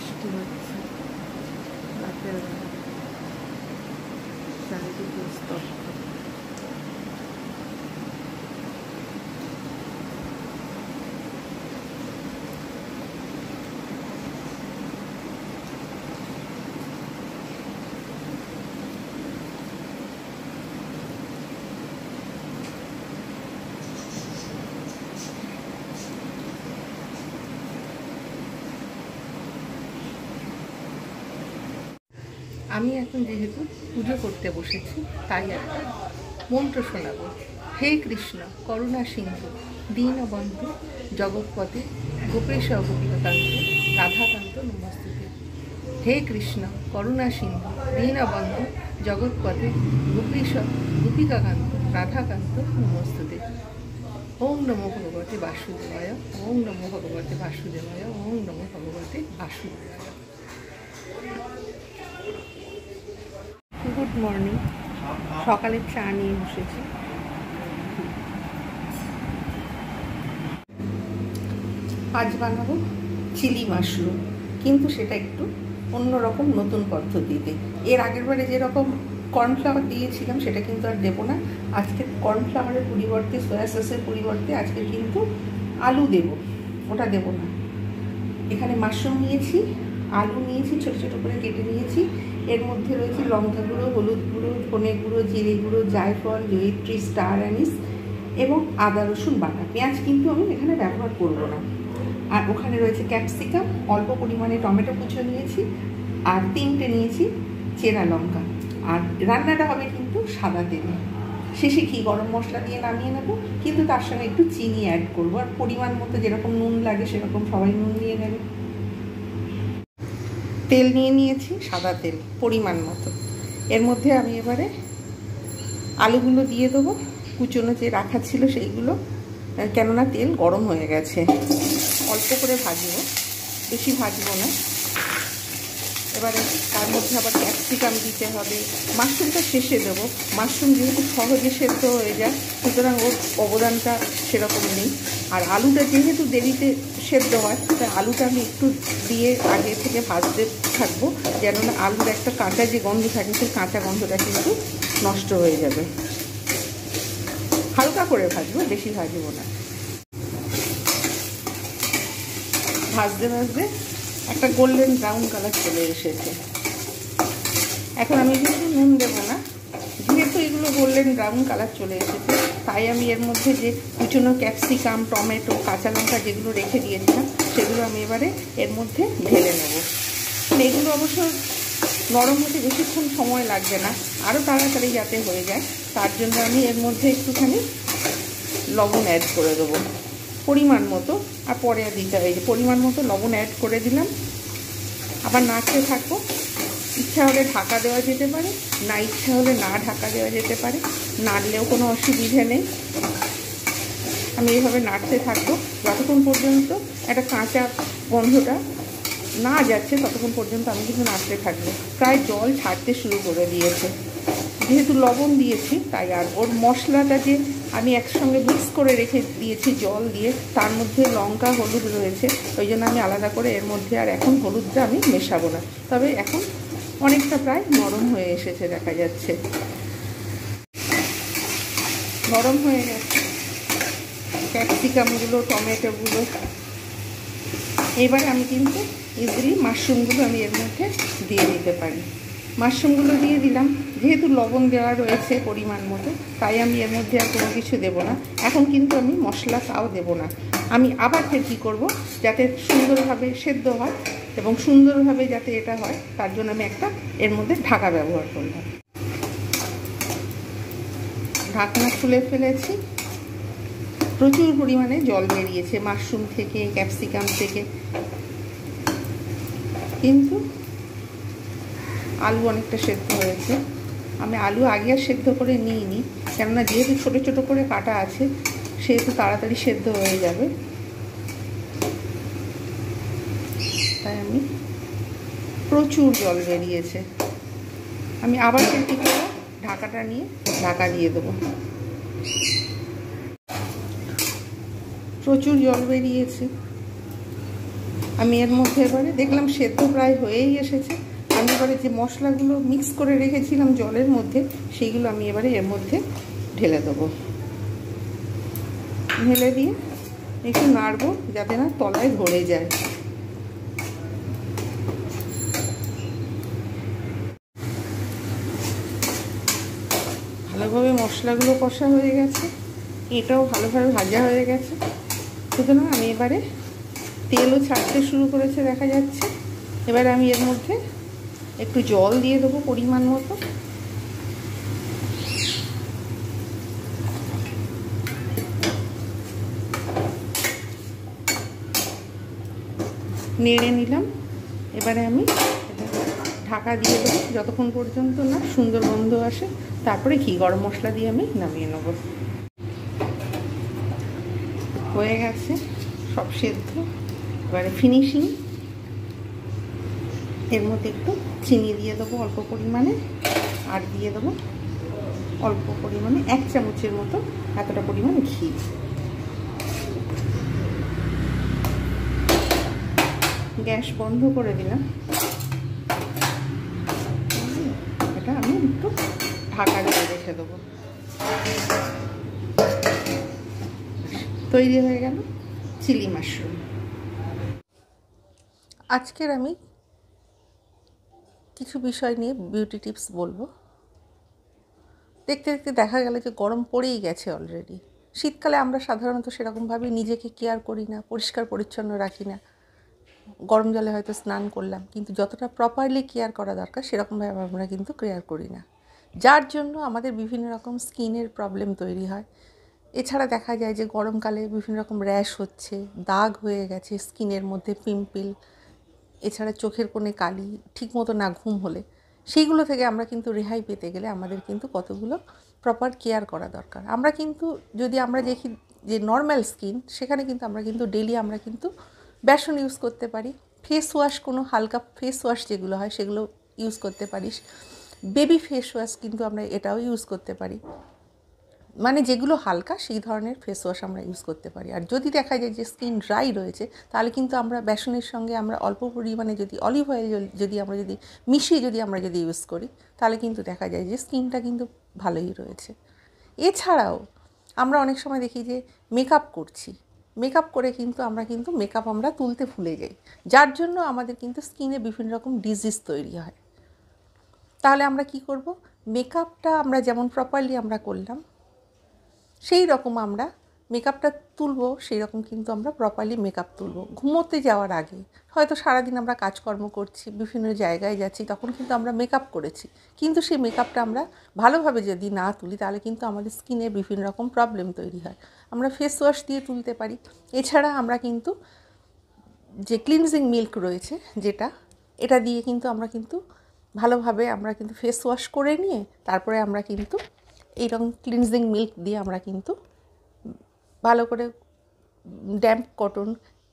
বৃষ্টি হচ্ছে রাতের বেলা, চারিদিকে স্তব্ধ। আমি এখন যেহেতু পুজো করতে বসেছি, তাই একটা মন্ত্র শোনাবো। হে কৃষ্ণ করুণা সিন্ধু দীনবন্ধু জগৎপতে গোপেশ গোপিকাকান্ত রাধাকান্ত নমস্তুতে। হে কৃষ্ণ করুণা সিন্ধু দীনবন্ধু জগৎপতে গোপেশ গোপিকাকান্ত রাধাকান্ত নমস্তুতে। ওম নমো ভগবতে বাসুদেবায়, ওম নমো ভগবতে বাসুদেবায়, ওম নমো ভগবতে বাসুদেবায়। Good morning. সকালে চা নিয়ে বসেছি। আজ বানাবো চিলি মাশরুম, কিন্তু সেটা একটু অন্যরকম নতুন পদ্ধতিতে। এর আগের বারে যেরকম কর্নফ্লাওয়ার দিয়েছিলাম সেটা কিন্তু আর দেবো না। আজকে কর্নফ্লাওয়ারের পরিবর্তে, সয়া সসের পরিবর্তে আজকে কিন্তু আলু দেব, ওটা দেব না। এখানে মাশরুম নিয়েছি, আলু নিয়েছি, ছোটো ছোটো করে কেটে নিয়েছি। এর মধ্যে রয়েছে লঙ্কা গুঁড়ো, হলুদ গুঁড়ো, ধনে গুঁড়ো, জিরে গুঁড়ো, জায়ফল, জয়িত্রী, স্টার অ্যানিস এবং আদা রসুন বাটা। পেঁয়াজ কিন্তু আমি এখানে ব্যবহার করব না। আর ওখানে রয়েছে ক্যাপসিকাম, অল্প পরিমাণে টমেটো কুচো নিয়েছি, আর 3টে নিয়েছি চেরা লঙ্কা। আর রান্নাটা হবে কিন্তু সাদা তেলে। শেষে ঘি গরম মশলা দিয়ে নামিয়ে নেব, কিন্তু তার সঙ্গে একটু চিনি অ্যাড করবো। আর পরিমাণ মতো যেরকম নুন লাগে সেরকম সবাই নুন নিয়ে নেবে। তেল নিয়ে নিয়েছি, সাদা তেল পরিমাণ মতো। এর মধ্যে আমি এবারে আলুগুলো দিয়ে দেবো, কুচনো যে রাখা ছিল সেইগুলো, কেননা তেল গরম হয়ে গেছে। অল্প করে ভাজবো, বেশি ভাজবো না। এবারে তার মধ্যে আবার ক্যাপসিকাম দিতে হবে। মাশরুমটা শেষে দেবো। মাশরুম যেহেতু সহজে সেদ্ধ হয়ে যায়, সুতরাং ওর অবদানটা সেরকম নেই। আর আলুটা যেহেতু দেরিতে সেদ্ধ হয়, তাই আলুটা আমি একটু দিয়ে আগে থেকে ভাজতে থাকবো, যেন না আলুর একটা কাঁচা যে গন্ধ থাকে, সেই কাঁচা গন্ধটা কিন্তু নষ্ট হয়ে যাবে। হালকা করে ভাজবো, বেশি ভাজবো না। ভাজতে ভাজতে একটা গোল্ডেন ব্রাউন কালার চলে এসেছে। এখন আমি কিন্তু নুন দেবো না, যেহেতু এগুলো গোল্ডেন ব্রাউন কালার চলে এসেছে, তাই আমি এর মধ্যে যে কুচনো ক্যাপসিকাম, টমেটো, কাঁচা লঙ্কা যেগুলো রেখে দিয়েছিলাম সেগুলো আমি এবারে এর মধ্যে ঢেলে নেব। এগুলো অবশ্য নরম হতে বেশিক্ষণ সময় লাগবে না, আরও তাড়াতাড়ি যাতে হয়ে যায়, তার জন্য আমি এর মধ্যে একটুখানি লবণ অ্যাড করে দেবো পরিমাণ মতো। আর পরে দিতে হয়, পরিমাণ মতো লবণ অ্যাড করে দিলাম। আবার নাড়তে থাকবো। ইচ্ছা হলে ঢাকা দেওয়া যেতে পারে, না ইচ্ছা হলে না ঢাকা দেওয়া যেতে পারে, নাড়লেও কোনো অসুবিধে নেই। আমি এইভাবে নাড়তে থাকবো যতক্ষণ পর্যন্ত একটা কাঁচা গন্ধটা না যাচ্ছে, ততক্ষণ পর্যন্ত আমি কিন্তু নাড়তে থাকবো। প্রায় জল ছাড়তে শুরু করে দিয়েছে, যেহেতু লবণ দিয়েছি তাই। আর ওর মশলাটা যে আমি একসঙ্গে মিক্স করে রেখে দিয়েছি জল দিয়ে, তার মধ্যে লঙ্কা, হলুদ রয়েছে, ওই জন্য আমি আলাদা করে এর মধ্যে আর এখন হলুদটা আমি মেশাবো না। তবে এখন অনেকটা প্রায় নরম হয়ে এসেছে, দেখা যাচ্ছে নরম হয়ে গেছে ক্যাপসিকামগুলো, টমেটোগুলো। এবারে আমি কিন্তু ইজিলি মাশরুমগুলো আমি এর মধ্যে দিয়ে দিতে পারি। মাশরুমগুলো দিয়ে দিলাম। যেহেতু লবণ দেওয়া রয়েছে পরিমাণ মতো, তাই আমি এর মধ্যে আর কোনো কিছু দেবো না। এখন কিন্তু আমি মশলা তাও দেবো না। আমি আবার ফের কী করবো, যাতে সুন্দরভাবে সেদ্ধ হয় এবং সুন্দরভাবে যাতে এটা হয়, তার জন্য আমি একটা এর মধ্যে ঢাকা ব্যবহার করলাম। ঢাকনা খুলে ফেলেছি। প্রচুর পরিমাণে জল বেরিয়েছে মাশরুম থেকে, ক্যাপসিকাম থেকে, কিন্তু আলু অনেকটা সেদ্ধ হয়েছে। আমি আলু আগে আর সেদ্ধ করে নিইনি, কেননা যেহেতু ছোটো ছোটো করে কাটা আছে, সেহেতু তাড়াতাড়ি সেদ্ধ হয়ে যাবে। তাই আমি প্রচুর জল বেরিয়েছে। আমি আবার কী করবো, ঢাকাটা নিয়ে ঢাকা দিয়ে দেবো। প্রচুর জল বেরিয়েছে। আমি এর মধ্যে এবারে দেখলাম সেদ্ধ প্রায় হয়েই এসেছে। আমি এবারে যে মশলাগুলো মিক্স করে রেখেছিলাম জলের মধ্যে, সেইগুলো আমি এবারে এর মধ্যে ঢেলে দেবো। ঢেলে দিয়ে একটু নাড়বো যাতে না তলায় ধরে যায়। ভালোভাবে মশলাগুলো কষা হয়ে গেছে, এটাও ভালোভাবে ভাজা হয়ে গেছে। সুতরাং আমি এবারে তেলও ছাড়তে শুরু করেছে দেখা যাচ্ছে। এবারে আমি এর মধ্যে একটু জল দিয়ে দেবো পরিমাণ মতো। নেড়ে নিলাম। এবারে আমি ঢাকা দিয়ে দেবো যতক্ষণ পর্যন্ত না সুন্দর গন্ধ আসে। তারপরে ঘি গরম মশলা দিয়ে আমি নামিয়ে নেব। হয়ে গেছে সব সেদ্ধ। এবারে ফিনিশিং, এর মধ্যে একটু চিনি দিয়ে দেবো অল্প পরিমাণে, আর দিয়ে দেবো অল্প পরিমাণে 1 চামচের মতো এতটা পরিমাণ ঘি। গ্যাস বন্ধ করে দিলাম। এটা আমি একটু ঢাকা দিয়ে রেখে দেবো। তৈরি হয়ে গেল চিলি মাশরুম। আজকের আমি কিছু বিষয় নিয়ে বিউটি টিপস বলবো। দেখতে দেখতে দেখা গেল যে গরম পড়েই গেছে অলরেডি। শীতকালে আমরা সাধারণত সেরকমভাবে নিজেকে কেয়ার করি না, পরিষ্কার পরিচ্ছন্ন রাখি না। গরম জলে হয়তো স্নান করলাম, কিন্তু যতটা প্রপারলি কেয়ার করা দরকার সেরকমভাবে আমরা কিন্তু কেয়ার করি না, যার জন্য আমাদের বিভিন্ন রকম স্কিনের প্রবলেম তৈরি হয়। এছাড়া দেখা যায় যে গরমকালে বিভিন্ন রকম র্যাশ হচ্ছে, দাগ হয়ে গেছে স্কিনের মধ্যে, পিম্পল, এছাড়া চোখের কোণে কালি, ঠিকমতো না ঘুম হলে, সেইগুলো থেকে আমরা কিন্তু রেহাই পেতে গেলে আমাদের কিন্তু কতগুলো প্রপার কেয়ার করা দরকার। আমরা কিন্তু যদি আমরা দেখি যে নর্মাল স্কিন, সেখানে কিন্তু আমরা কিন্তু ডেলি আমরা কিন্তু বেসন ইউজ করতে পারি। ফেস ওয়াশ, কোনো হালকা ফেস ওয়াশ যেগুলো হয় সেগুলো ইউজ করতে পারিস। বেবি ফেস ওয়াশ কিন্তু আমরা এটাও ইউজ করতে পারি, মানে যেগুলো হালকা সেই ধরনের ফেস ওয়াশ আমরা ইউজ করতে পারি। আর যদি দেখা যায় যে স্কিন ড্রাই রয়েছে, তাহলে কিন্তু আমরা বেসনের সঙ্গে আমরা অল্প পরিমাণে যদি অলিভ অয়েল যদি আমরা যদি মিশিয়ে আমরা যদি ইউজ করি, তাহলে কিন্তু দেখা যায় যে স্কিনটা কিন্তু ভালোই রয়েছে। এছাড়াও আমরা অনেক সময় দেখি যে মেকআপ করছি, মেকআপ করে কিন্তু মেকআপ আমরা তুলতে ভুলে যাই, যার জন্য আমাদের কিন্তু স্কিনে বিভিন্ন রকম ডিজিজ তৈরি হয়। তাহলে আমরা কি করব, মেকআপটা আমরা যেমন প্রপারলি আমরা করলাম সেই রকম আমরা মেকআপটা তুলবো, সেই রকম কিন্তু আমরা প্রপারলি মেকআপ তুলবো। ঘুমোতে যাওয়ার আগে হয়তো সারাদিন আমরা কাজকর্ম করছি, বিভিন্ন জায়গায় যাচ্ছি, তখন কিন্তু আমরা মেকআপ করেছি, কিন্তু সেই মেকআপটা আমরা ভালোভাবে যদি না তুলি, তাহলে কিন্তু আমাদের স্কিনে বিভিন্ন রকম প্রবলেম তৈরি হয়। আমরা ফেস ওয়াশ দিয়ে তুলতে পারি। এছাড়া আমরা কিন্তু যে ক্লিনজিং মিল্ক রয়েছে যেটা, এটা দিয়ে কিন্তু আমরা কিন্তু ভালোভাবে আমরা কিন্তু ফেস ওয়াশ করে নিয়ে তারপরে আমরা কিন্তু এইরকম ক্লিনজিং মিল্ক দিয়ে আমরা কিন্তু ভালো করে ড্যাম্প কটন,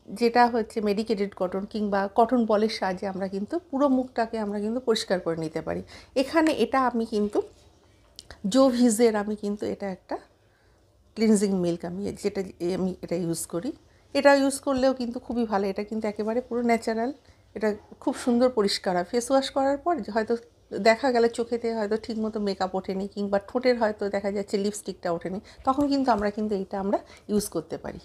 যেটা হচ্ছে মেডিকেটেড কটন কিংবা কটন বলের সাহায্যে আমরা কিন্তু পুরো মুখটাকে আমরা কিন্তু পরিষ্কার করে নিতে পারি। এখানে এটা আমি কিন্তু জোভিজের আমি কিন্তু এটা একটা ক্লিনজিং মিল্ক আমি এটা ইউজ করি। এটা ইউজ করলেও কিন্তু খুবই ভালো। এটা কিন্তু একেবারে পুরো ন্যাচারাল, এটা খুব সুন্দর পরিষ্কার হয়। ফেস ওয়াশ করার পর হয়তো দেখা গেল চোখেতে হয়তো ঠিকমতো মেকআপ ওঠেনি, কিংবা ঠোঁটের হয়তো দেখা যাচ্ছে লিপস্টিকটা ওঠেনি, তখন কিন্তু আমরা ইউজ করতে পারি।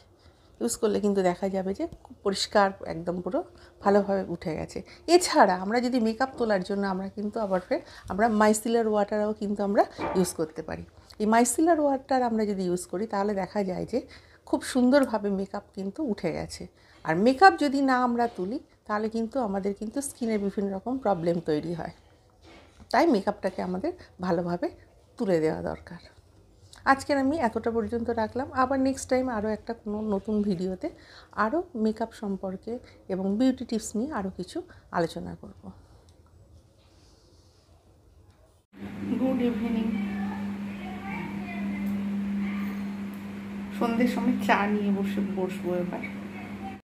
ইউজ করলে কিন্তু দেখা যাবে যে খুব পরিষ্কার একদম পুরো ভালোভাবে উঠে গেছে। এছাড়া আমরা যদি মেকআপ তোলার জন্য আমরা মাইসেলার ওয়াটারও কিন্তু আমরা ইউজ করতে পারি। এই মাইসেলার ওয়াটার আমরা যদি ইউজ করি, তাহলে দেখা যায় যে খুব সুন্দরভাবে মেকআপ কিন্তু উঠে গেছে। আর মেকআপ যদি না আমরা তুলি, তাহলে কিন্তু আমাদের কিন্তু স্কিনের বিভিন্ন রকম প্রবলেম তৈরি হয়। তাই মেকআপটাকে আমাদের ভালোভাবে তুলে দেওয়া দরকার। আজকের আমি এতটা পর্যন্ত রাখলাম। আবার নেক্সট টাইম আরও একটা কোনো নতুন ভিডিওতে আরও মেকআপ সম্পর্কে এবং বিউটি টিপস নিয়ে আরও কিছু আলোচনা করব। Good evening. সন্ধ্যের সময় চা নিয়ে বসবো এবার।